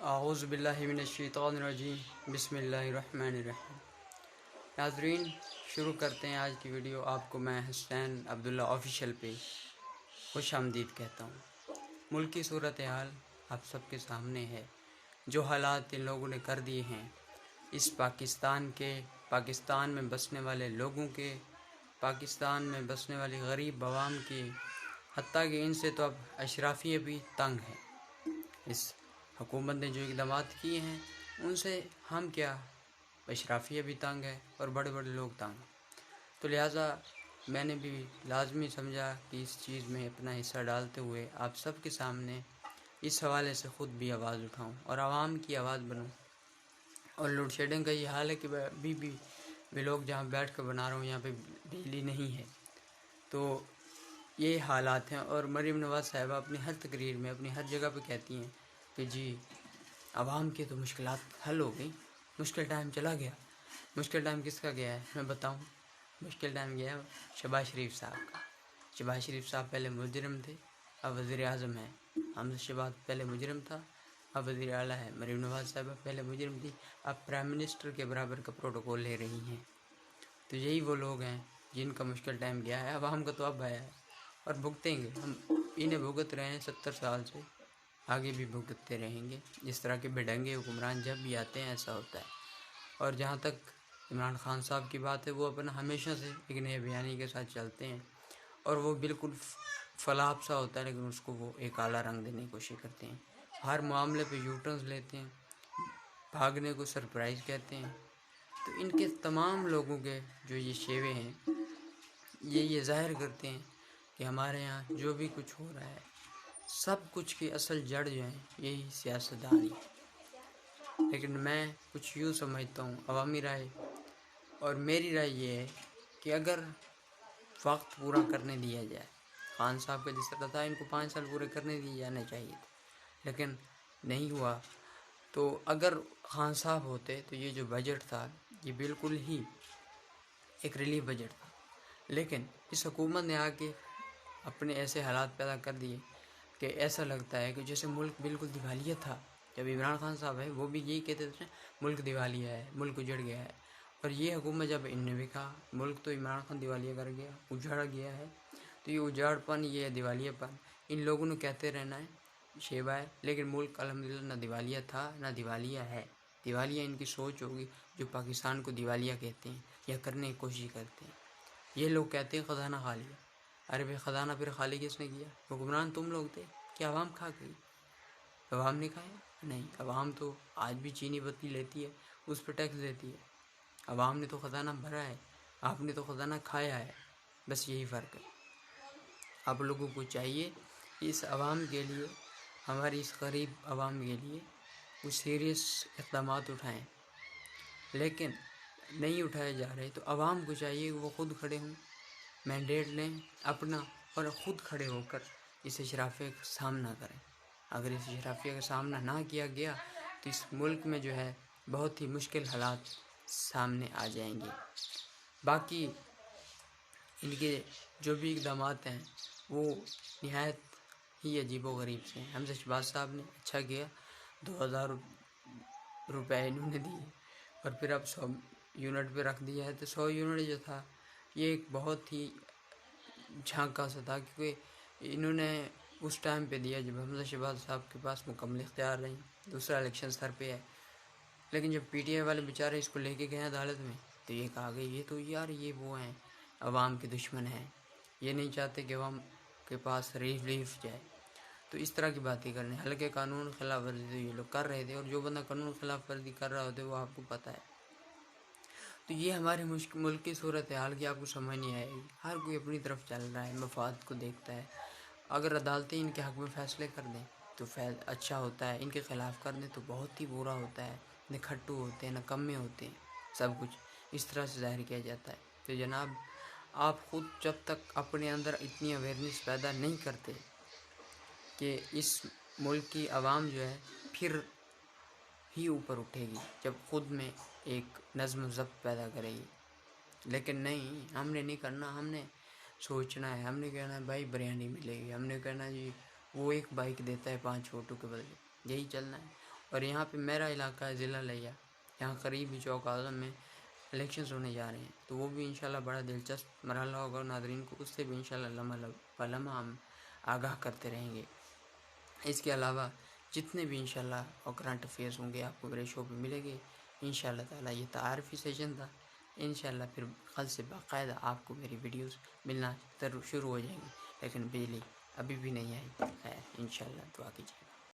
اعوذ باللہ من الشیطان الرجیم، بسم اللہ الرحمن الرحیم۔ ناظرین، شروع کرتے ہیں آج کی ویڈیو۔ آپ کو میں حسین عبداللہ آفیشیل پہ خوش آمدید کہتا ہوں۔ ملکی صورتحال آپ سب کے سامنے ہے۔ جو حالات ان لوگوں نے کر دیے ہیں اس پاکستان میں بسنے والے لوگوں کے، پاکستان میں بسنے والی غریب عوام کی، حتیٰ کہ ان سے تو اب اشرافیہ بھی تنگ ہے۔ اس حکومت نے جو اقدامات کیے ہیں ان سے ہم کیا، اشرافیہ بھی تنگ ہے اور بڑے بڑے لوگ تنگ ہیں۔ تو لہٰذا میں نے بھی لازمی سمجھا کہ اس چیز میں اپنا حصہ ڈالتے ہوئے آپ سب کے سامنے اس حوالے سے خود بھی آواز اٹھاؤں اور عوام کی آواز بنوں۔ اور لوڈ شیڈنگ کا یہ حال ہے کہ ابھی بھی لوگ جہاں بیٹھ کر بنا رہا ہوں یہاں پہ بجلی نہیں ہے۔ تو یہ حالات ہیں، اور مریم نواز صاحبہ اپنی ہر تقریر میں، اپنی ہر جگہ پہ کہتی ہیں کہ جی عوام کی تو مشکلات حل ہو گئی، مشکل ٹائم چلا گیا۔ مشکل ٹائم کس کا گیا ہے میں بتاؤں؟ مشکل ٹائم گیا ہے شہباز شریف صاحب کا۔ شہباز شریف صاحب پہلے مجرم تھے، اب وزیر اعظم ہیں۔ حمزہ شہباز پہلے مجرم تھا، اب وزیر اعلیٰ ہے۔ مریم نواز صاحبہ پہلے مجرم تھی، اب پرائم منسٹر کے برابر کا پروٹوکول لے رہی ہیں۔ تو یہی وہ لوگ ہیں جن کا مشکل ٹائم گیا ہے۔ عوام کا تو اب آیا ہے اور بھگتیں گے، ہم انہیں بھگت رہے ہیں 70 سال سے، آگے بھی بھگتتے رہیں گے۔ اس طرح کے بےڈھنگے حکمران جب بھی آتے ہیں ایسا ہوتا ہے۔ اور جہاں تک عمران خان صاحب کی بات ہے، وہ اپنا ہمیشہ سے ایک نئے بیانی کے ساتھ چلتے ہیں اور وہ بالکل فلاب سا ہوتا ہے، لیکن اس کو وہ ایک اعلیٰ رنگ دینے کی کوشش کرتے ہیں۔ ہر معاملے پہ یو ٹرنز لیتے ہیں، بھاگنے کو سرپرائز کہتے ہیں۔ تو ان کے تمام لوگوں کے جو یہ شیوے ہیں یہ ظاہر کرتے ہیں کہ ہمارے یہاں جو بھی کچھ ہو رہا ہے سب کچھ کی اصل جڑ جو ہے یہی سیاستدان ہی ہے۔ لیکن میں کچھ یوں سمجھتا ہوں، عوامی رائے اور میری رائے یہ ہے کہ اگر وقت پورا کرنے دیا جائے، خان صاحب کا جس طرح تھا ان کو 5 سال پورے کرنے دیے جانے چاہیے تھے، لیکن نہیں ہوا۔ تو اگر خان صاحب ہوتے تو یہ جو بجٹ تھا یہ بالکل ہی ایک ریلیف بجٹ تھا، لیکن اس حکومت نے آ کے اپنے ایسے حالات پیدا کر دیے کہ ایسا لگتا ہے کہ جیسے ملک بالکل دیوالیہ تھا۔ جب عمران خان صاحب ہے وہ بھی یہی کہتے تھے ملک دیوالیہ ہے، ملک اجڑ گیا ہے۔ اور یہ حکومت جب ان نے بھی کہا ملک تو عمران خان دیوالیہ کر گیا، اجاڑ گیا ہے، تو یہ اجاڑ پن، یہ دیوالیہ پن ان لوگوں نے کہتے رہنا ہے، شیوا ہے۔ لیکن ملک الحمدللہ نہ دیوالیہ تھا نہ دیوالیہ ہے۔ دیوالیہ ان کی سوچ ہوگی جو پاکستان کو دیوالیہ کہتے ہیں یا کرنے کی کوشش کرتے ہیں۔ یہ لوگ کہتے ہیں خزانہ خالی ہے۔ ارے بھائی خزانہ پھر خالی کس نے کیا؟ حکمران تم لوگ تھے کہ عوام کھا گئی؟ عوام نے کھایا؟ نہیں، عوام تو آج بھی چینی بتی لیتی ہے، اس پہ ٹیکس دیتی ہے۔ عوام نے تو خزانہ بھرا ہے، آپ نے تو خزانہ کھایا ہے، بس یہی فرق ہے۔ آپ لوگوں کو چاہیے اس عوام کے لیے، ہماری اس غریب عوام کے لیے وہ سیریس اقدامات اٹھائیں، لیکن نہیں اٹھائے جا رہے۔ تو عوام کو چاہیے کہ وہ خود کھڑے ہوں، مینڈیٹ لیں اپنا اور خود کھڑے ہو کر اس اشرافیہ کا سامنا کریں۔ اگر اس اشرافیہ کا سامنا نہ کیا گیا تو اس ملک میں جو ہے بہت ہی مشکل حالات سامنے آ جائیں گے۔ باقی ان کے جو بھی اقدامات ہیں وہ نہایت ہی عجیب و غریب سے ہیں۔ حمزہ شہباز صاحب نے اچھا کیا، 2000 روپے انہوں نے دیے اور پھر اب 100 یونٹ پہ رکھ دیا ہے۔ تو 100 یونٹ جو تھا یہ ایک بہت ہی جھانکا سا تھا، کیونکہ انہوں نے اس ٹائم پہ دیا جب حمزہ شہباز صاحب کے پاس مکمل اختیار رہیں، دوسرا الیکشن سر پہ ہے۔ لیکن جب پی ٹی آئی والے بیچارے اس کو لے کے گئے عدالت میں تو یہ کہا گیا یہ تو یار یہ وہ ہیں عوام کے دشمن ہیں، یہ نہیں چاہتے کہ عوام کے پاس ریلیف جائے۔ تو اس طرح کی باتیں کرنے، حالانکہ قانون خلاف ورزی تو یہ لوگ کر رہے تھے، اور جو بندہ قانون خلاف ورزی کر رہا ہوتا ہے وہ آپ کو پتہ ہے۔ تو یہ ہمارے ملک کی صورتحال کی آپ کو سمجھ نہیں آئے گی۔ ہر کوئی اپنی طرف چل رہا ہے، مفاد کو دیکھتا ہے۔ اگر عدالتیں ان کے حق میں فیصلے کر دیں تو اچھا ہوتا ہے، ان کے خلاف کر دیں تو بہت ہی برا ہوتا ہے۔ نہ کھٹو ہوتے ہیں نہ کمے ہوتے ہیں، سب کچھ اس طرح سے ظاہر کیا جاتا ہے۔ تو جناب آپ خود جب تک اپنے اندر اتنی اویئرنیس پیدا نہیں کرتے کہ اس ملک کی عوام جو ہے پھر ہی اوپر اٹھے گی جب خود میں ایک نظم و ضبط پیدا کرے گی۔ لیکن نہیں، ہم نے نہیں کرنا، ہم نے سوچنا ہے، ہم نے کہنا ہے بھائی بریانی ملے گی، ہم نے کہنا جی وہ ایک بائک دیتا ہے 5 فوٹو کے بدلے، یہی چلنا ہے۔ اور یہاں پہ میرا علاقہ ہے ضلع لیا، یہاں قریب ہی چوک اعظم میں الیکشنز ہونے جا رہے ہیں، تو وہ بھی انشاءاللہ بڑا دلچسپ مرحلہ ہوگا، ناظرین کو اس سے بھی انشاءاللہ لمحہ بلمحہ ہم آگاہ کرتے رہیں گے۔ اس کے علاوہ جتنے بھی انشاءاللہ اور کرنٹ افیئرس ہوں گے آپ کو میرے شو پہ ملے گے انشاءاللہ تعالیٰ۔ یہ تعارفی سیشن تھا، انشاءاللہ پھر کل سے باقاعدہ آپ کو میری ویڈیوز ملنا شروع ہو جائیں گی، لیکن بجلی ابھی بھی نہیں آئی، خیر انشاءاللہ دعا کیجیے۔